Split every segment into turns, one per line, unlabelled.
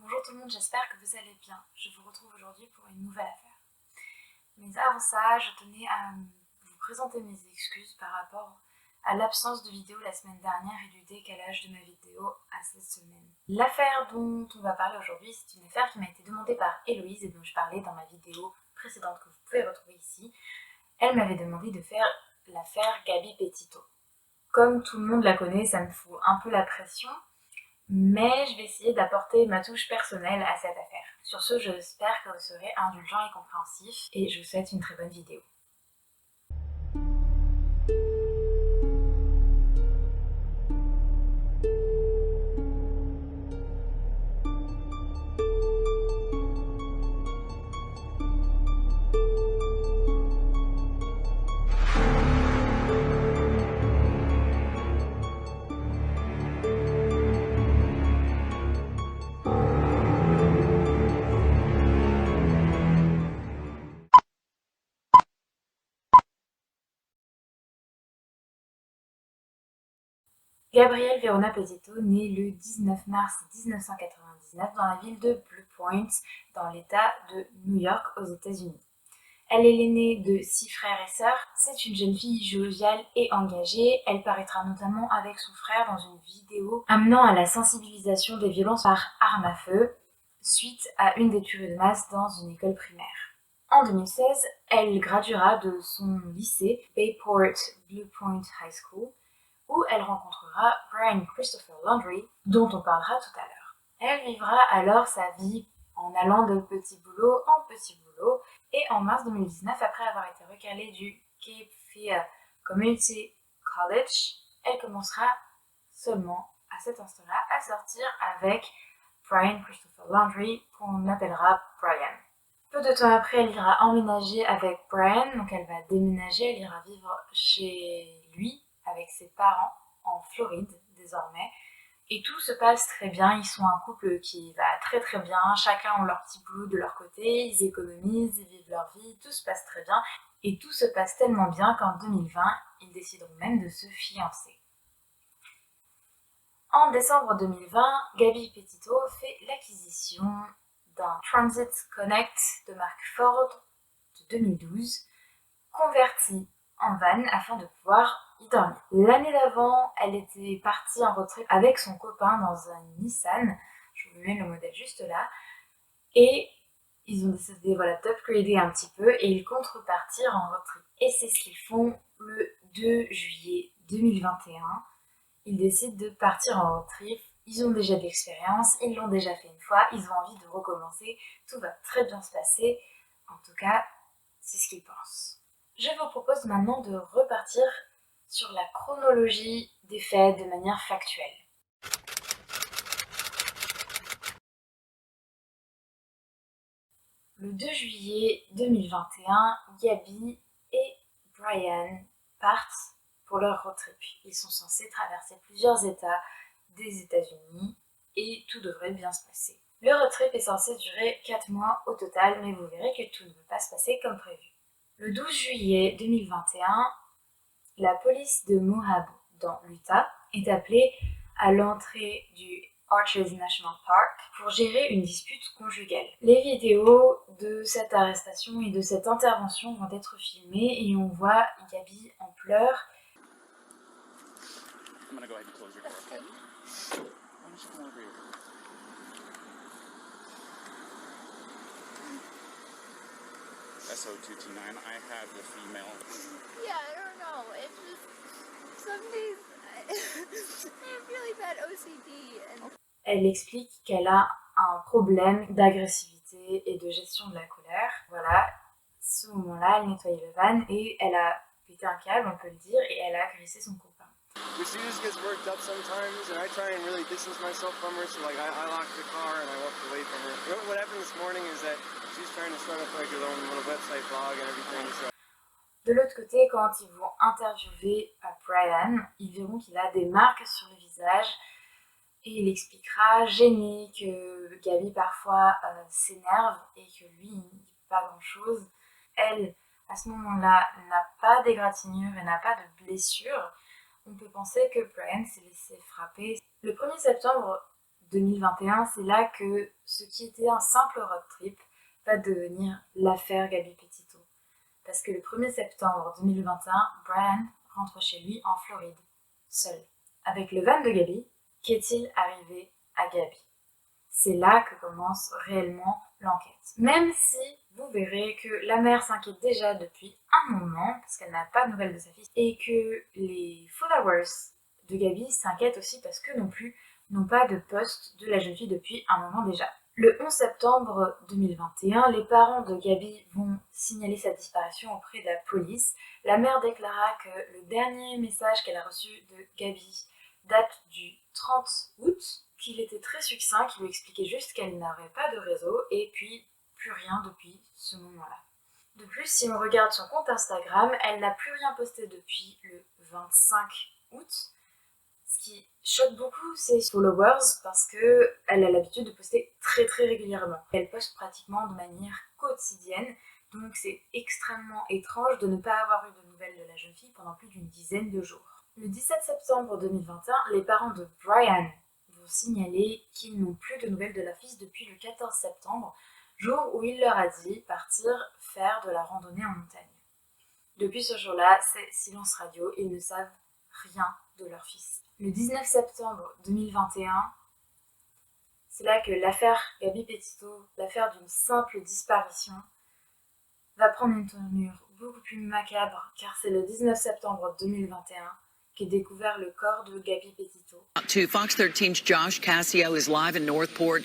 Bonjour tout le monde, j'espère que vous allez bien. Je vous retrouve aujourd'hui pour une nouvelle affaire. Mais avant ça, je tenais à vous présenter mes excuses par rapport à l'absence de vidéo la semaine dernière et du décalage de ma vidéo à cette semaine. L'affaire dont on va parler aujourd'hui, c'est une affaire qui m'a été demandée par Héloïse et dont je parlais dans ma vidéo précédente que vous pouvez retrouver ici. Elle m'avait demandé de faire l'affaire Gabi Petito. Comme tout le monde la connaît, ça me fout un peu la pression, mais je vais essayer d'apporter ma touche personnelle à cette affaire. Sur ce, j'espère que vous serez indulgents et compréhensifs, et je vous souhaite une très bonne vidéo. Gabrielle Verona Petito naît le 19 mars 1999 dans la ville de Blue Point, dans l'État de New York, aux États-Unis. Elle est l'aînée de 6 frères et sœurs. C'est une jeune fille joviale et engagée. Elle paraîtra notamment avec son frère dans une vidéo amenant à la sensibilisation des violences par arme à feu, suite à une des tueries de masse dans une école primaire. En 2016, elle graduera de son lycée Bayport Blue Point High School, où elle rencontrera Brian Christopher Landry, dont on parlera tout à l'heure. Elle vivra alors sa vie en allant de petit boulot en petit boulot, et en mars 2019, après avoir été recalée du Cape Fear Community College, elle commencera seulement à cet instant-là à sortir avec Brian Christopher Landry, qu'on appellera Brian. Peu de temps après, elle ira emménager avec Brian, donc elle va déménager, elle ira vivre chez lui avec ses parents en Floride désormais. Et tout se passe très bien, ils sont un couple qui va très très bien, chacun ont leur petit boulot de leur côté, ils économisent, ils vivent leur vie, tout se passe très bien. Et tout se passe tellement bien qu'en 2020, ils décideront même de se fiancer. En décembre 2020, Gabi Petito fait l'acquisition d'un Transit Connect de marque Ford de 2012, converti en van afin de pouvoir y dormir. L'année d'avant, elle était partie en road trip avec son copain dans un Nissan, je vous mets le modèle juste là, et ils ont décidé d'upgrader un petit peu et ils comptent repartir en road trip. Et c'est ce qu'ils font le 2 juillet 2021. Ils décident de partir en road trip. Ils ont déjà de l'expérience, ils l'ont déjà fait une fois, ils ont envie de recommencer, tout va très bien se passer. En tout cas, c'est ce qu'ils pensent. Je vous propose maintenant de repartir sur la chronologie des faits de manière factuelle. Le 2 juillet 2021, Gabi et Brian partent pour leur road trip. Ils sont censés traverser plusieurs États des États-Unis et tout devrait bien se passer. Le road trip est censé durer 4 mois au total, mais vous verrez que tout ne peut pas se passer comme prévu. Le 12 juillet 2021, la police de Moab, dans l'Utah, est appelée à l'entrée du Arches National Park pour gérer une dispute conjugale. Les vidéos de cette arrestation et de cette intervention vont être filmées et on voit Gabi en pleurs. I'm gonna go ahead and close your door, okay? Why don't you come over here? SO229, I had the female.
Yeah, I don't know. It's just some days I have really bad OCD.
Elle explique qu'elle a un problème d'agressivité et de gestion de la colère. Voilà, ce moment-là, elle nettoyait le van et elle a pété un câble, on peut le dire, et elle a agressé son copain.
She just gets worked up sometimes, and I try and really distance myself from her. So, I locked the car and I walked away from her. What happened this morning is that she's trying to start up her own little website blog and everything. So.
De l'autre côté, quand ils vont interviewer Brian, ils verront qu'il a des marques sur le visage et il expliquera, gêné, que Gabi parfois s'énerve et que lui, il ne dit pas grand-chose. Elle, à ce moment-là, n'a pas d'égratignure et n'a pas de blessure. On peut penser que Brian s'est laissé frapper. Le 1er septembre 2021, c'est là que ce qui était un simple road trip va devenir l'affaire Gabby Petito. Parce que le 1er septembre 2021, Brian rentre chez lui en Floride, seul. Avec le van de Gabby, qu'est-il arrivé à Gabby? C'est là que commence réellement l'enquête. Même si vous verrez que la mère s'inquiète déjà depuis un moment, parce qu'elle n'a pas de nouvelles de sa fille, et que les followers de Gabby s'inquiètent aussi parce que non plus n'ont pas de poste de la jeune fille depuis un moment déjà. Le 11 septembre 2021, les parents de Gabby vont signaler sa disparition auprès de la police. La mère déclara que le dernier message qu'elle a reçu de Gabby date du 30 août, qu'il était très succinct, qu'il lui expliquait juste qu'elle n'aurait pas de réseau, et puis plus rien depuis ce moment-là. De plus, si on regarde son compte Instagram, elle n'a plus rien posté depuis le 25 août. Ce qui choque beaucoup ses followers parce qu'elle a l'habitude de poster très régulièrement. Elle poste pratiquement de manière quotidienne, donc c'est extrêmement étrange de ne pas avoir eu de nouvelles de la jeune fille pendant plus d'une dizaine de jours. Le 17 septembre 2021, les parents de Brian vont signaler qu'ils n'ont plus de nouvelles de leur fils depuis le 14 septembre, jour où il leur a dit partir faire de la randonnée en montagne. Depuis ce jour-là, c'est silence radio, ils ne savent rien de leur fils. Le 19 septembre 2021, c'est là que l'affaire Gabby Petito, l'affaire d'une simple disparition, va prendre une tournure beaucoup plus macabre, car c'est le 19 septembre 2021 qu'est découvert le corps de Gabby Petito.
To Fox 13's Josh Cassio is live in Northport,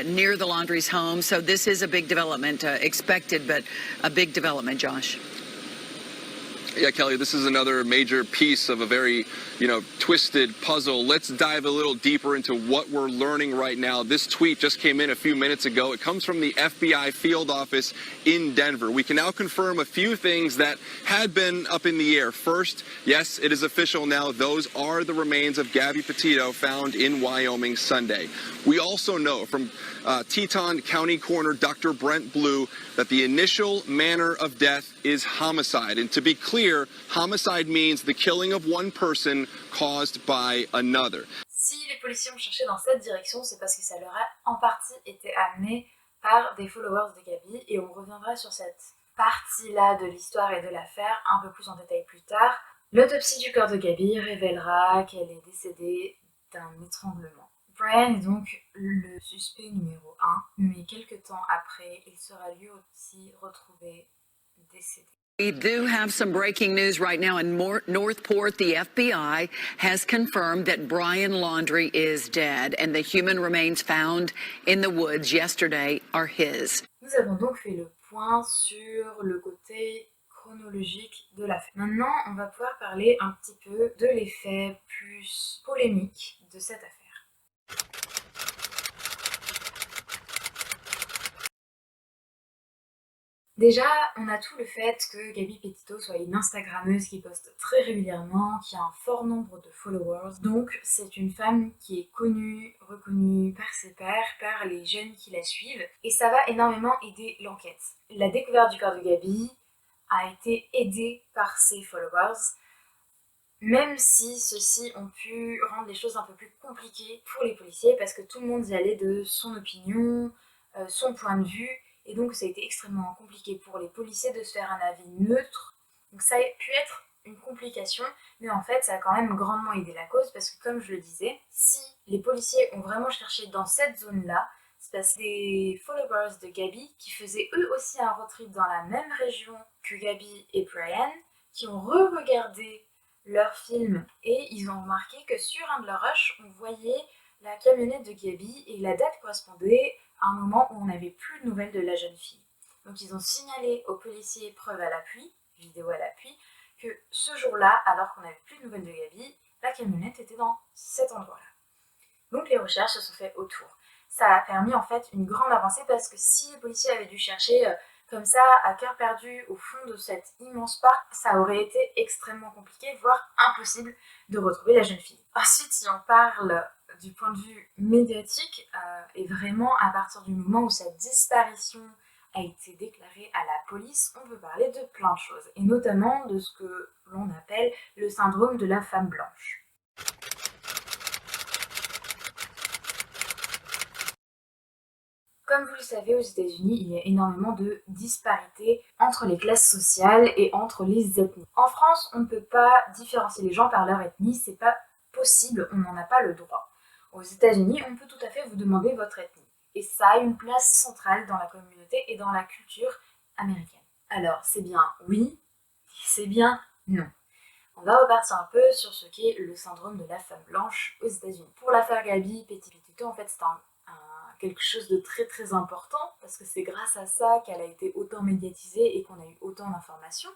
near the Laundrie's home. So this is a big development, expected, but a big development, Josh.
Yeah, Kelly, this is another major piece of a very, twisted puzzle. Let's dive a little deeper into what we're learning right now. This tweet just came in a few minutes ago. It comes from the FBI field office in Denver. We can now confirm a few things that had been up in the air. First, yes, it is official now. Those are the remains of Gabby Petito found in Wyoming Sunday. We also know from Teton County Coroner Dr. Brent Blue that the initial manner of death is homicide. And to be clear, homicide means the killing of one person caused by another.
Si les policiers ont cherché dans cette direction, c'est parce que ça leur a en partie été amené par des followers de Gabby, et on reviendra sur cette partie-là de l'histoire et de l'affaire un peu plus en détail plus tard. L'autopsie du corps de Gabby révélera qu'elle est décédée d'un étranglement. Brian est donc le suspect numéro 1, mais quelques temps après, il sera lui aussi retrouvé décédé.
We do have some breaking news right now in Northport. The FBI has confirmed that Brian Laundrie is dead and the human remains found in the woods yesterday are his.
Nous avons donc fait le point sur le côté chronologique de l'affaire. Maintenant, on va pouvoir parler un petit peu de l'effet plus polémique de cette affaire. Déjà, on a tout le fait que Gabby Petito soit une Instagrammeuse qui poste très régulièrement, qui a un fort nombre de followers. Donc, c'est une femme qui est connue, reconnue par ses pairs, par les jeunes qui la suivent. Et ça va énormément aider l'enquête. La découverte du corps de Gabby a été aidée par ses followers, même si ceux-ci ont pu rendre les choses un peu plus compliquées pour les policiers, parce que tout le monde y allait de son opinion, son point de vue. Et donc ça a été extrêmement compliqué pour les policiers de se faire un avis neutre. Donc ça a pu être une complication, mais en fait ça a quand même grandement aidé la cause, parce que comme je le disais, si les policiers ont vraiment cherché dans cette zone-là, c'est parce que des followers de Gabby qui faisaient eux aussi un road trip dans la même région que Gabby et Brian, qui ont re-regardé leur film, et ils ont remarqué que sur un de leurs rushs, on voyait la camionnette de Gabby et la date correspondait à un moment où on n'avait plus de nouvelles de la jeune fille. Donc ils ont signalé aux policiers, preuve à l'appui, vidéo à l'appui, que ce jour-là, alors qu'on n'avait plus de nouvelles de Gabby, la camionnette était dans cet endroit-là. Donc les recherches se sont faites autour. Ça a permis en fait une grande avancée, parce que si les policiers avaient dû chercher comme ça, à cœur perdu, au fond de cet immense parc, ça aurait été extrêmement compliqué, voire impossible de retrouver la jeune fille. Ensuite, si on parle du point de vue médiatique, et vraiment à partir du moment où sa disparition a été déclarée à la police, on peut parler de plein de choses, et notamment de ce que l'on appelle le syndrome de la femme blanche. Comme vous le savez, aux États-Unis, il y a énormément de disparités entre les classes sociales et entre les ethnies. En France, on ne peut pas différencier les gens par leur ethnie, c'est pas possible, on n'en a pas le droit. Aux États-Unis, on peut tout à fait vous demander votre ethnie. Et ça a une place centrale dans la communauté et dans la culture américaine. Alors, c'est bien oui, c'est bien non. On va repartir un peu sur ce qu'est le syndrome de la femme blanche aux États-Unis. Pour l'affaire Gabby Petito, en fait, c'est quelque chose de très très important parce que c'est grâce à ça qu'elle a été autant médiatisée et qu'on a eu autant d'informations.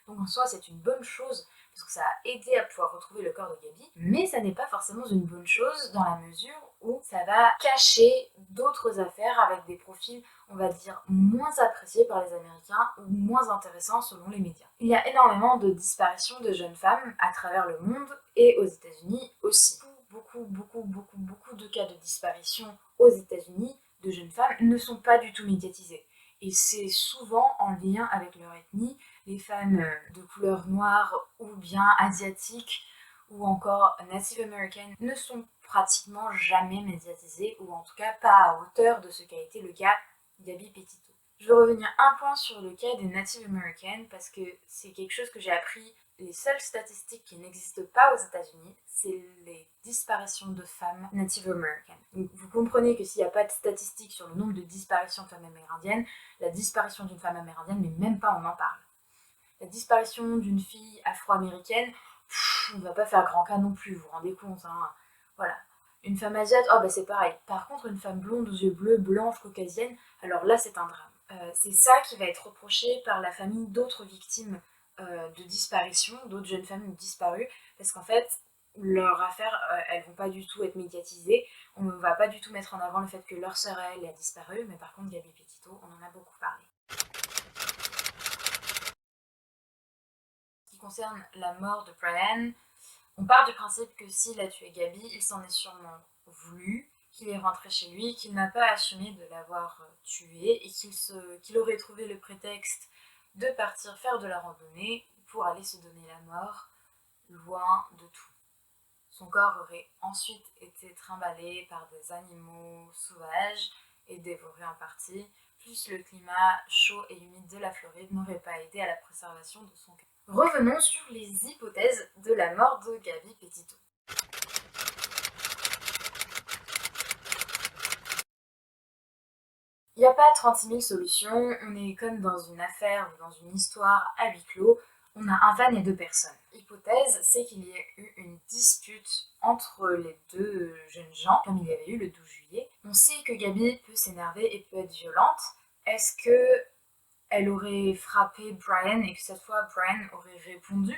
Donc en soi, c'est une bonne chose parce que ça a aidé à pouvoir retrouver le corps de Gabby, mais ça n'est pas forcément une bonne chose dans la mesure où ça va cacher d'autres affaires avec des profils, on va dire, moins appréciés par les Américains ou moins intéressants selon les médias. Il y a énormément de disparitions de jeunes femmes à travers le monde et aux États-Unis aussi. Beaucoup de cas de disparition aux États-Unis de jeunes femmes ne sont pas du tout médiatisés. Et c'est souvent en lien avec leur ethnie. Les femmes de couleur noire ou bien asiatiques ou encore Native American ne sont pratiquement jamais médiatisées, ou en tout cas pas à hauteur de ce qu'a été le cas Gabby Petito. Je vais revenir un point sur le cas des Native American parce que c'est quelque chose que j'ai appris. Les seules statistiques qui n'existent pas aux États-Unis, c'est les disparitions de femmes Native American. Donc vous comprenez que s'il n'y a pas de statistiques sur le nombre de disparitions de femmes amérindiennes, la disparition d'une femme amérindienne, mais même pas on en parle. La disparition d'une fille afro-américaine, on ne va pas faire grand cas non plus, vous vous rendez compte, hein. Voilà. Une femme asiate, oh bah c'est pareil. Par contre, une femme blonde aux yeux bleus, blanche, caucasienne, alors là c'est un drame. C'est ça qui va être reproché par la famille d'autres victimes de disparition, d'autres jeunes femmes disparues, parce qu'en fait, leurs affaires, elles vont pas du tout être médiatisées, on ne va pas du tout mettre en avant le fait que leur sœur, elle, a disparu, mais par contre, Gabby Petito, on en a beaucoup parlé. Ce qui concerne la mort de Brian, on part du principe que s'il a tué Gabby, il s'en est sûrement voulu, qu'il est rentré chez lui, qu'il n'a pas assumé de l'avoir tué et qu'il aurait trouvé le prétexte de partir faire de la randonnée pour aller se donner la mort loin de tout. Son corps aurait ensuite été trimballé par des animaux sauvages et dévoré en partie, plus le climat chaud et humide de la Floride n'aurait pas aidé à la préservation de son corps. Revenons sur les hypothèses de la mort de Gabby Petito. Il n'y a pas 36 000 solutions, on est comme dans une affaire ou dans une histoire à huis clos, on a un van et deux personnes. L'hypothèse, c'est qu'il y a eu une dispute entre les deux jeunes gens, comme il y avait eu le 12 juillet. On sait que Gabby peut s'énerver et peut être violente. Est-ce qu'elle aurait frappé Brian et que cette fois Brian aurait répondu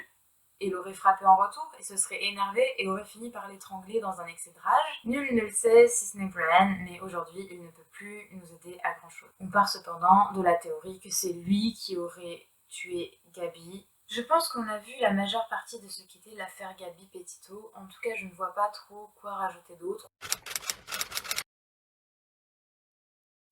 et l'aurait frappé en retour et se serait énervé et aurait fini par l'étrangler dans un excès de rage? Nul ne le sait si ce n'est Brian, mais aujourd'hui il ne peut plus nous aider à grand chose. On part cependant de la théorie que c'est lui qui aurait tué Gabby. Je pense qu'on a vu la majeure partie de ce qu'était l'affaire Gabby Petito, en tout cas je ne vois pas trop quoi rajouter d'autre.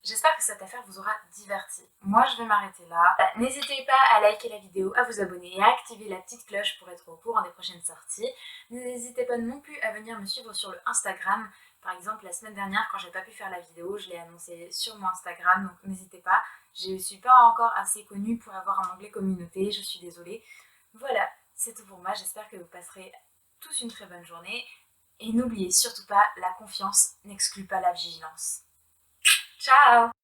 J'espère que cette affaire vous aura diverti. Moi, je vais m'arrêter là. N'hésitez pas à liker la vidéo, à vous abonner et à activer la petite cloche pour être au courant des prochaines sorties. N'hésitez pas non plus à venir me suivre sur le Instagram. Par exemple, la semaine dernière, quand j'ai pas pu faire la vidéo, je l'ai annoncé sur mon Instagram, donc n'hésitez pas. Je suis pas encore assez connue pour avoir un onglet communauté, je suis désolée. Voilà, c'est tout pour moi. J'espère que vous passerez tous une très bonne journée. Et n'oubliez surtout pas, la confiance n'exclut pas la vigilance. Ciao!